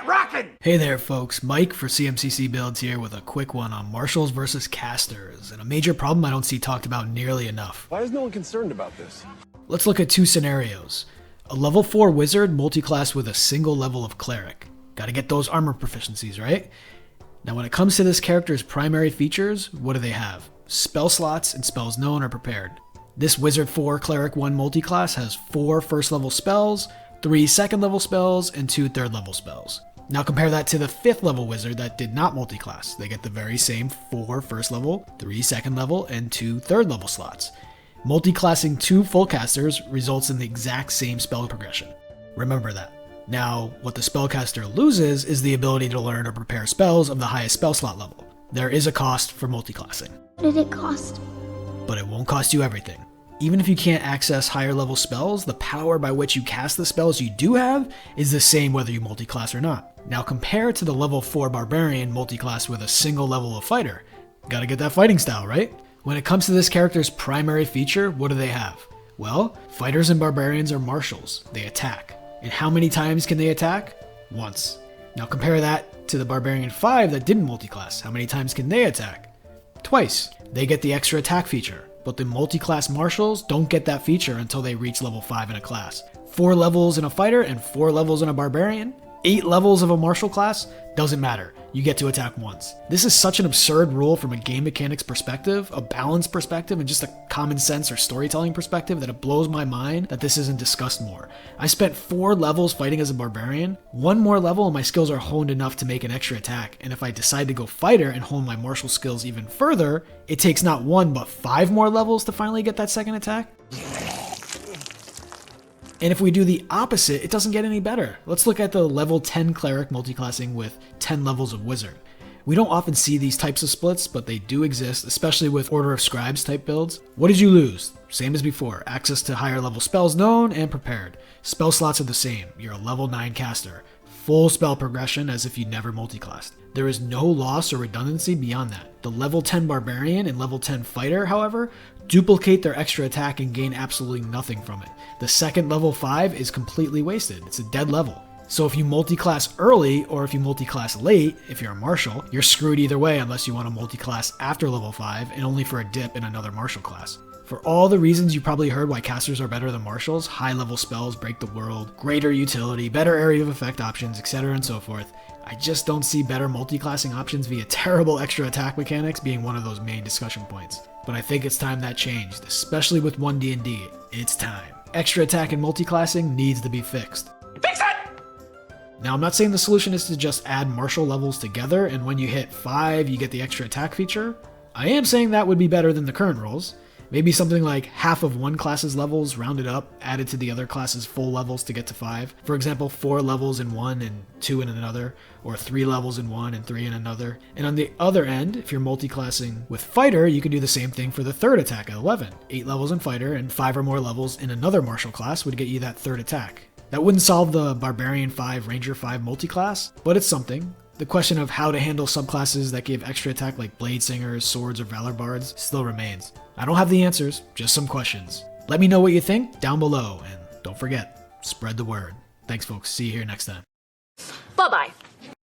get rockin'! Hey there folks, Mike for CMCC Builds here with a quick one on marshals versus casters, and a major problem I don't see talked about nearly enough. Why is no one concerned about this? Let's look at two scenarios. A level 4 wizard multi-class with a single level of cleric. Gotta get those armor proficiencies, right? Now when it comes to this character's primary features, what do they have? Spell slots and spells known or prepared. This wizard 4 cleric 1 multi-class has 4 first level spells, 3 second level spells, and 2 third level spells. Now compare that to the 5th level wizard that did not multi-class. They get the very same 4 first level, 3 second level, and 2 third level slots. Multi-classing 2 full casters results in the exact same spell progression. Remember that. Now, what the spellcaster loses is the ability to learn or prepare spells of the highest spell slot level. There is a cost for multi-classing. What did it cost? But it won't cost you everything. Even if you can't access higher level spells, the power by which you cast the spells you do have is the same whether you multi-class or not. Now compare it to the level 4 barbarian multi-class with a single level of fighter. Gotta get that fighting style, right? When it comes to this character's primary feature, what do they have? Well, fighters and barbarians are martials. They attack. And how many times can they attack? Once. Now compare that to the barbarian 5 that didn't multi-class. How many times can they attack? Twice. They get the extra attack feature. But the multi-class martials don't get that feature until they reach level 5 in a class. 4 levels in a fighter and 4 levels in a barbarian. 8 levels of a martial class, doesn't matter. You get to attack once. This is such an absurd rule from a game mechanics perspective, a balance perspective, and just a common sense or storytelling perspective that it blows my mind that this isn't discussed more. I spent 4 levels fighting as a barbarian. 1 more level and my skills are honed enough to make an extra attack, and if I decide to go fighter and hone my martial skills even further, it takes not 1 but 5 more levels to finally get that second attack. And if we do the opposite, it doesn't get any better. Let's look at the level 10 cleric multiclassing with 10 levels of wizard. We don't often see these types of splits, but they do exist, especially with Order of Scribes type builds. What did you lose? Same as before, access to higher level spells known and prepared. Spell slots are the same, you're a level 9 caster. Full spell progression as if you never multiclassed. There is no loss or redundancy beyond that. The level 10 barbarian and level 10 fighter, however, duplicate their extra attack and gain absolutely nothing from it. The second level 5 is completely wasted. It's a dead level. So if you multi-class early or if you multi-class late, if you're a martial, you're screwed either way unless you want to multi-class after level 5 and only for a dip in another martial class. For all the reasons you probably heard why casters are better than martials, high level spells break the world, greater utility, better area of effect options, etc. and so forth, I just don't see better multi-classing options via terrible extra attack mechanics being one of those main discussion points. But I think it's time that changed, especially with 1D&D. It's time. Extra attack and multi-classing needs to be fixed. Fix it! Now I'm not saying the solution is to just add martial levels together and when you hit 5 you get the extra attack feature. I am saying that would be better than the current rules. Maybe something like half of one class's levels rounded up, added to the other class's full levels to get to 5. For example, 4 levels in one and 2 in another, or 3 levels in one and 3 in another. And on the other end, if you're multi-classing with fighter, you can do the same thing for the third attack at 11. 8 levels in fighter and 5 or more levels in another martial class would get you that third attack. That wouldn't solve the Barbarian 5, Ranger 5 multi-class, but it's something. The question of how to handle subclasses that give extra attack like Blade Singers, Swords, or Valor Bards still remains. I don't have the answers, just some questions. Let me know what you think down below, and don't forget, spread the word. Thanks folks, see you here next time. Bye-bye.